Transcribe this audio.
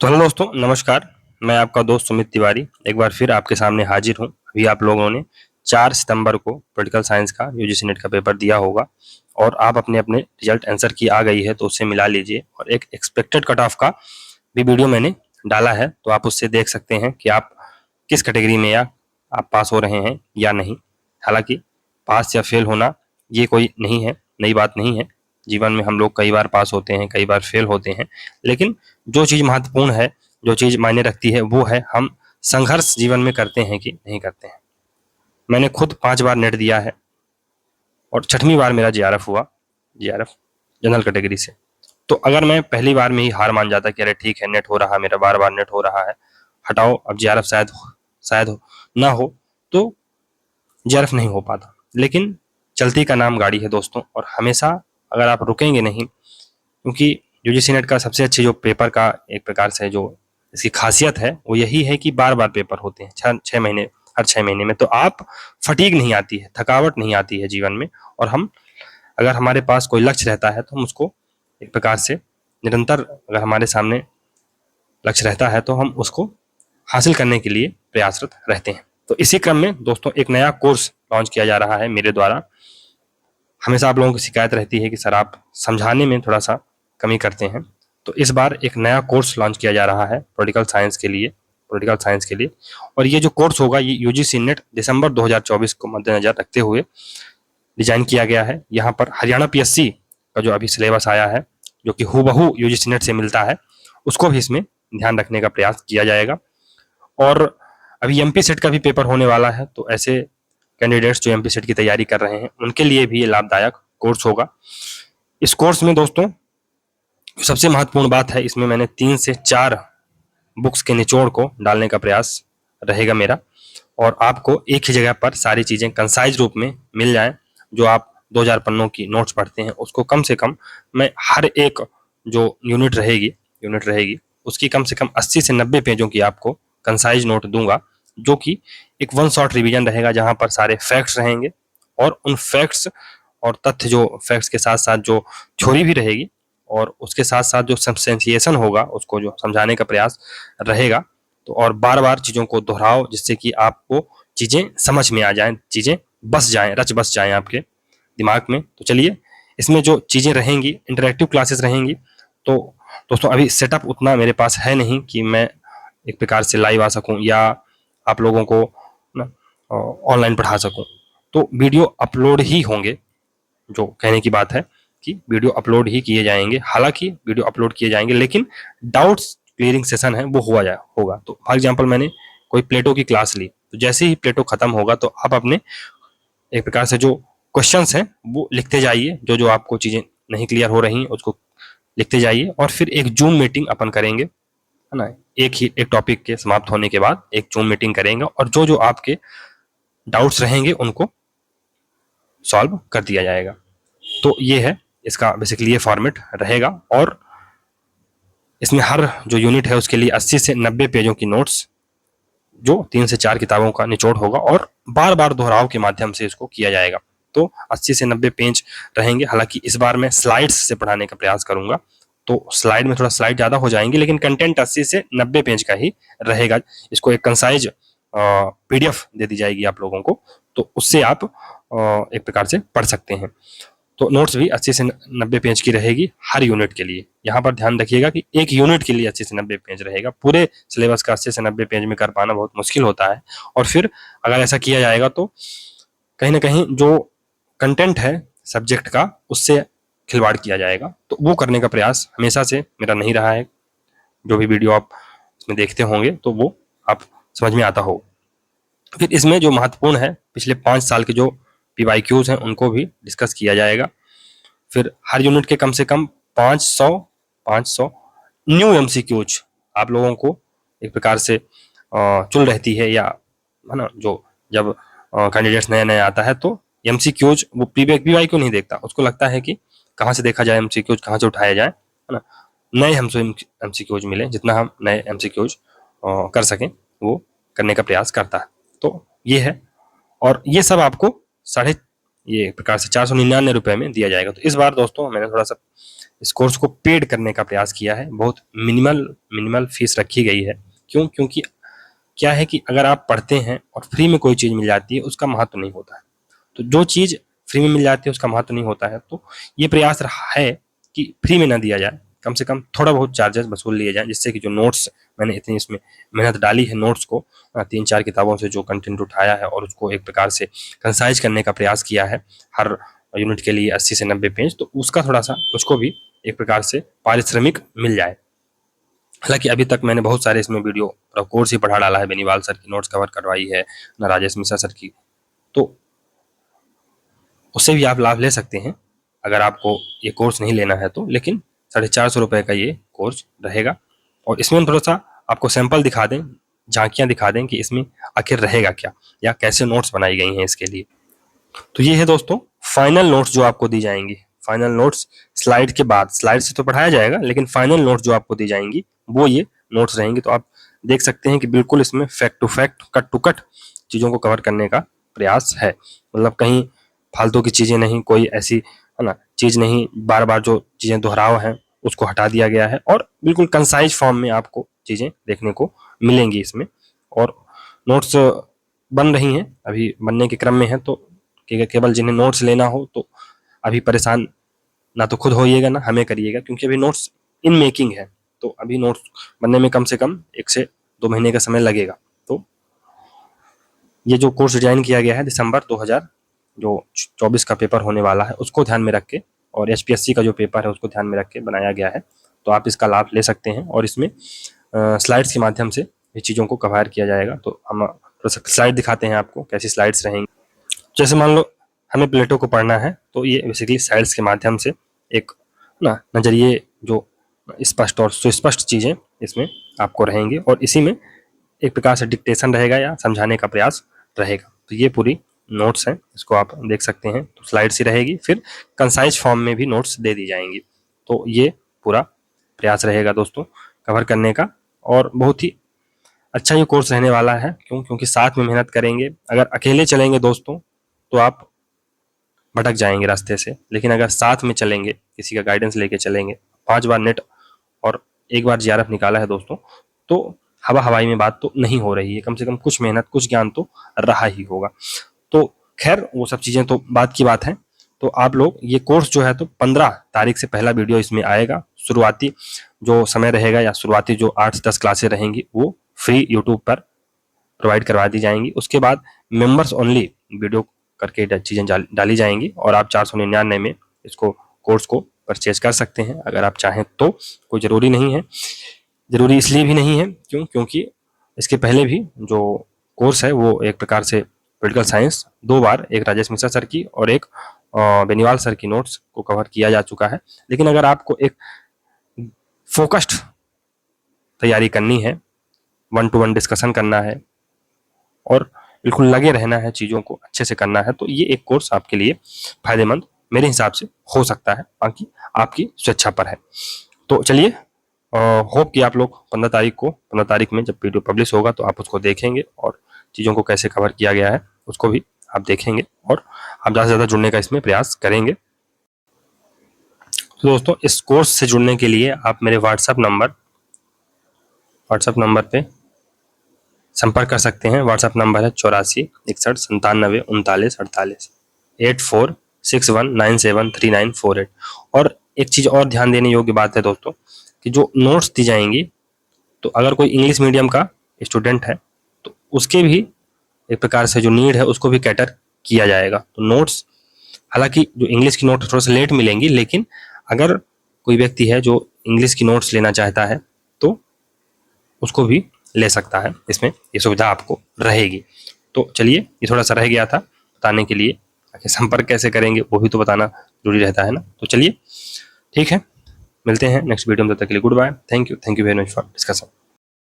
तो हेलो दोस्तों, नमस्कार। मैं आपका दोस्त सुमित तिवारी एक बार फिर आपके सामने हाजिर हूँ। अभी आप लोगों ने 4 सितंबर को पॉलिटिकल साइंस का यूजीसी नेट का पेपर दिया होगा और आप अपने अपने रिजल्ट आंसर की आ गई है तो उससे मिला लीजिए। और एक एक्सपेक्टेड कट ऑफ का भी वीडियो मैंने डाला है, तो आप उससे देख सकते हैं कि आप किस कैटेगरी में या आप पास हो रहे हैं या नहीं। हालांकि पास या फेल होना ये कोई नहीं है, नई बात नहीं है। जीवन में हम लोग कई बार पास होते हैं, कई बार फेल होते हैं, लेकिन जो चीज़ महत्वपूर्ण है, जो चीज़ मायने रखती है, वो है हम संघर्ष जीवन में करते हैं कि नहीं करते हैं। मैंने खुद 5 बार नेट दिया है और 6वीं बार मेरा जीआरएफ हुआ, जीआरएफ जनरल कैटेगरी से। तो अगर मैं पहली बार में ही हार मान जाता कि अरे ठीक है, नेट हो रहा मेरा, बार बार नेट हो रहा है, हटाओ अब जीआरएफ शायद शायद ना हो, तो जीआरएफ नहीं हो पाता। लेकिन चलती का नाम गाड़ी है दोस्तों, और हमेशा अगर आप रुकेंगे नहीं, क्योंकि यूजीसी नेट का सबसे अच्छी जो पेपर का एक प्रकार से जो इसकी खासियत है वो यही है कि बार बार पेपर होते हैं, 6 महीने, हर 6 महीने में। तो आप फटीग नहीं आती है, थकावट नहीं आती है जीवन में। और हम अगर हमारे पास कोई लक्ष्य रहता है तो हम उसको एक प्रकार से निरंतर, अगर हमारे सामने लक्ष्य रहता है तो हम उसको हासिल करने के लिए प्रयासरत रहते हैं। तो इसी क्रम में दोस्तों एक नया कोर्स लॉन्च किया जा रहा है मेरे द्वारा। हमेशा आप लोगों की शिकायत रहती है कि सर आप समझाने में थोड़ा सा कमी करते हैं, तो इस बार एक नया कोर्स लॉन्च किया जा रहा है पॉलिटिकल साइंस के लिए। और ये जो कोर्स होगा ये यूजीसी नेट दिसंबर 2024 को मद्देनजर रखते हुए डिजाइन किया गया है। यहाँ पर हरियाणा पीएससी का जो अभी सिलेबस आया है, जो कि हूबहू यूजीसी नेट से मिलता है, उसको भी इसमें ध्यान रखने का प्रयास किया जाएगा। और अभी एमपी सेट का भी पेपर होने वाला है, तो ऐसे कैंडिडेट्स जो एमपी सेट की तैयारी कर रहे हैं उनके लिए भी ये लाभदायक कोर्स होगा। इस कोर्स में दोस्तों सबसे महत्वपूर्ण बात है, इसमें मैंने 3 से 4 बुक्स के निचोड़ को डालने का प्रयास रहेगा मेरा, और आपको एक ही जगह पर सारी चीज़ें कंसाइज रूप में मिल जाएं। जो आप 2000 पन्नों की नोट्स पढ़ते हैं उसको कम से कम मैं हर एक जो यूनिट रहेगी उसकी कम से कम 80 से 90 पेजों की आपको कंसाइज नोट दूंगा, जो कि एक वन शॉट रिवीजन रहेगा, जहां पर सारे फैक्ट्स रहेंगे और उन फैक्ट्स और तथ्य, जो फैक्ट्स के साथ साथ जो थ्योरी भी रहेगी और उसके साथ साथ जो सब्सटेंशिएशन होगा उसको जो समझाने का प्रयास रहेगा। तो और बार बार चीज़ों को दोहराओ जिससे कि आपको चीज़ें समझ में आ जाएं, चीज़ें बस जाएं, रच बस जाएं आपके दिमाग में। तो चलिए, इसमें जो चीज़ें रहेंगी, इंटरेक्टिव क्लासेस रहेंगी। तो दोस्तों अभी सेटअप उतना मेरे पास है नहीं कि मैं एक प्रकार से लाइव आ सकूं या आप लोगों को ऑनलाइन पढ़ा सकूं। तो वीडियो अपलोड ही होंगे, जो कहने की बात है कि वीडियो अपलोड ही किए जाएंगे। हालांकि वीडियो अपलोड किए जाएंगे, लेकिन डाउट्स क्लियरिंग सेशन है वो होगा। तो फॉर एग्जांपल मैंने कोई प्लेटो की क्लास ली, तो जैसे ही प्लेटो खत्म होगा तो आप अपने एक प्रकार से जो क्वेश्चंस हैं वो लिखते जाइए, जो जो आपको चीज़ें नहीं क्लियर हो रही उसको लिखते जाइए, और फिर एक जूम मीटिंग अपन करेंगे, है ना। एक टॉपिक के समाप्त होने के बाद एक जूम मीटिंग करेंगे और जो जो आपके डाउट्स रहेंगे उनको सॉल्व कर दिया जाएगा। तो ये है इसका बेसिकली ये फॉर्मेट रहेगा। और इसमें हर जो यूनिट है उसके लिए 80 से 90 पेजों की नोट्स, जो 3 से 4 किताबों का निचोड़ होगा, और बार बार दोहराव के माध्यम से इसको किया जाएगा। तो 80 से 90 पेज रहेंगे। हालांकि इस बार मैं स्लाइड्स से पढ़ाने का प्रयास करूंगा, तो स्लाइड में थोड़ा स्लाइड ज़्यादा हो जाएंगे, लेकिन कंटेंट 80 से 90 पेज का ही रहेगा। इसको एक कंसाइज पीडीएफ दे दी जाएगी आप लोगों को, तो उससे आप एक प्रकार से पढ़ सकते हैं। तो नोट्स भी 80 से 90 पेज की रहेगी हर यूनिट के लिए। यहाँ पर ध्यान रखिएगा कि एक यूनिट के लिए 80 से 90 पेज रहेगा। पूरे सिलेबस का 80 से 90 पेज में कर पाना बहुत मुश्किल होता है, और फिर अगर ऐसा किया जाएगा तो कहीं ना कहीं जो कंटेंट है सब्जेक्ट का उससे खिलवाड़ किया जाएगा। तो वो करने का प्रयास हमेशा से मेरा नहीं रहा है। जो भी वीडियो आप इसमें देखते होंगे तो वो आप समझ में आता हो। फिर इसमें जो महत्वपूर्ण है, पिछले 5 साल के जो पीवाईक्यूज हैं उनको भी डिस्कस किया जाएगा। फिर हर यूनिट के कम से कम 500 न्यू एमसीक्यूज आप लोगों को एक प्रकार से चुल रहती है, या है ना, जो जब कैंडिडेट्स नया नया आता है तो एमसीक्यूज वो पीवाईक्यू नहीं देखता, उसको लगता है कि कहाँ से देखा जाए एमसीक्यूज, कहाँ से उठाया जाए, है ना। नए हमसे एमसीक्यूज मिले, जितना हम नए एमसीक्यूज कर सकें वो करने का प्रयास करता है। तो ये है, और ये सब आपको ये प्रकार से 499 रुपए में दिया जाएगा। तो इस बार दोस्तों मैंने थोड़ा सा इस कोर्स को पेड करने का प्रयास किया है। बहुत मिनिमल फीस रखी गई है। क्यों? क्योंकि क्या है कि अगर आप पढ़ते हैं और फ्री में कोई चीज़ मिल जाती है, उसका महत्व नहीं होता है। तो जो चीज़ फ्री में मिल जाती है उसका महत्व नहीं होता है। तो ये प्रयास रहा है कि फ्री में ना दिया जाए, कम से कम थोड़ा बहुत चार्जेस वसूल लिए जाए, जिससे कि जो नोट्स मैंने इतनी इसमें मेहनत डाली है, नोट्स को 3-4 किताबों से जो कंटेंट उठाया है और उसको एक प्रकार से कंसाइज करने का प्रयास किया है, हर यूनिट के लिए 80 से 90 पेज, तो उसका थोड़ा सा मुझको भी एक प्रकार से पारिश्रमिक मिल जाए। हालांकि अभी तक मैंने बहुत सारे इसमें वीडियो कोर्स ही पढ़ा डाला है, बेनीवाल सर की नोट्स कवर करवाई है ना, राजेश मिश्रा सर की, तो उससे भी आप लाभ ले सकते हैं अगर आपको ये कोर्स नहीं लेना है तो। लेकिन 450 रुपये का ये कोर्स रहेगा और इसमें हम थोड़ा सा आपको सैंपल दिखा दें, झांकियाँ दिखा दें कि इसमें आखिर रहेगा क्या या कैसे नोट्स बनाई गई हैं इसके लिए। तो ये है दोस्तों फाइनल नोट्स जो आपको दी जाएंगी। फाइनल नोट्स स्लाइड के बाद, स्लाइड से तो पढ़ाया जाएगा लेकिन फाइनल नोट्स जो आपको दी जाएंगी वो ये नोट्स रहेंगी। तो आप देख सकते हैं कि बिल्कुल इसमें fact to fact, cut to cut चीज़ों को कवर करने का प्रयास है। मतलब कहीं फालतू की चीज़ें नहीं, कोई ऐसी है ना चीज़ नहीं, बार बार जो चीज़ें दोहराव हैं उसको हटा दिया गया है और बिल्कुल कंसाइज फॉर्म में आपको चीज़ें देखने को मिलेंगी इसमें। और नोट्स बन रही हैं, अभी बनने के क्रम में है, तो केवल जिन्हें नोट्स लेना हो तो अभी परेशान ना तो खुद होइएगा ना हमें करिएगा, क्योंकि अभी नोट्स इन मेकिंग है। तो अभी नोट्स बनने में कम से कम 1 से 2 महीने का समय लगेगा। तो ये जो कोर्स डिजाइन किया गया है दिसंबर 2024 का पेपर होने वाला है उसको ध्यान में रख के, और एचपीएससी का जो पेपर है उसको ध्यान में रख के बनाया गया है। तो आप इसका लाभ ले सकते हैं और इसमें स्लाइड्स के माध्यम से ये चीज़ों को कवर किया जाएगा। तो हम थोड़ा सा स्लाइड दिखाते हैं आपको कैसी स्लाइड्स रहेंगी। जैसे मान लो हमें प्लेटो को पढ़ना है तो ये बेसिकली स्लाइड्स के माध्यम से एक ना नज़रिए जो स्पष्ट और सुस्पष्ट चीज़ें इसमें आपको रहेंगी और इसी में एक प्रकार से डिक्टेशन रहेगा या समझाने का प्रयास रहेगा। तो ये पूरी नोट्स हैं, इसको आप देख सकते हैं। तो स्लाइड्स ही रहेगी, फिर कंसाइज फॉर्म में भी नोट्स दे दी जाएंगी। तो ये पूरा प्रयास रहेगा दोस्तों कवर करने का और बहुत ही अच्छा ये कोर्स रहने वाला है। क्यों? क्योंकि साथ में मेहनत करेंगे। अगर अकेले चलेंगे दोस्तों तो आप भटक जाएंगे रास्ते से, लेकिन अगर साथ में चलेंगे, किसी का गाइडेंस लेके चलेंगे, 5 बार नेट और 1 बार जीआरएफ निकाला है दोस्तों, तो हवा हवाई में बात तो नहीं हो रही है। कम से कम कुछ मेहनत, कुछ ज्ञान तो रहा ही होगा। तो खैर वो सब चीज़ें तो बात की बात है। तो आप लोग ये कोर्स जो है तो 15 तारीख से पहला वीडियो इसमें आएगा। शुरुआती जो समय रहेगा या शुरुआती जो 8 से 10 क्लासें रहेंगी वो फ्री यूट्यूब पर प्रोवाइड करवा दी जाएंगी। उसके बाद मेंबर्स ओनली वीडियो करके चीज़ें डाली जाएंगी और आप 499 में इसको कोर्स को परचेज कर सकते हैं अगर आप चाहें तो। कोई ज़रूरी नहीं है, ज़रूरी इसलिए भी नहीं है क्योंकि इसके पहले भी जो कोर्स है वो एक प्रकार से पॉलिटिकल साइंस 2 बार, एक राजेश मिश्रा सर की और एक बेनीवाल सर की नोट्स को कवर किया जा चुका है। लेकिन अगर आपको एक फोकस्ड तैयारी करनी है, 1 to 1 डिस्कशन करना है और बिल्कुल लगे रहना है, चीज़ों को अच्छे से करना है, तो ये एक कोर्स आपके लिए फायदेमंद मेरे हिसाब से हो सकता है। बाकी आपकी स्वेच्छा पर है। तो चलिए, होप कि आप लोग 15 तारीख में जब वीडियो पब्लिश होगा तो आप उसको देखेंगे और चीज़ों को कैसे कवर किया गया है उसको भी आप देखेंगे और आप ज़्यादा से ज़्यादा जुड़ने का इसमें प्रयास करेंगे। तो दोस्तों इस कोर्स से जुड़ने के लिए आप मेरे व्हाट्सएप नंबर पे संपर्क कर सकते हैं। व्हाट्सएप नंबर है 84 61 97 39 48 8461973948। और एक चीज़ और ध्यान देने योग्य बात है दोस्तों कि जो नोट्स दी जाएंगी, तो अगर कोई इंग्लिश मीडियम का स्टूडेंट है तो उसके भी एक प्रकार से जो नीड है उसको भी कैटर किया जाएगा। तो नोट्स, हालांकि जो इंग्लिश की नोट थोड़ा सा लेट मिलेंगी, लेकिन अगर कोई व्यक्ति है जो इंग्लिश की नोट्स लेना चाहता है तो उसको भी ले सकता है, इसमें ये सुविधा आपको रहेगी। तो चलिए, ये थोड़ा सा रह गया था बताने के लिए, संपर्क कैसे करेंगे वो भी तो बताना जरूरी रहता है ना। तो चलिए ठीक है, मिलते हैं नेक्स्ट वीडियो में, तब तक के लिए good bye, thank you very much for discussion.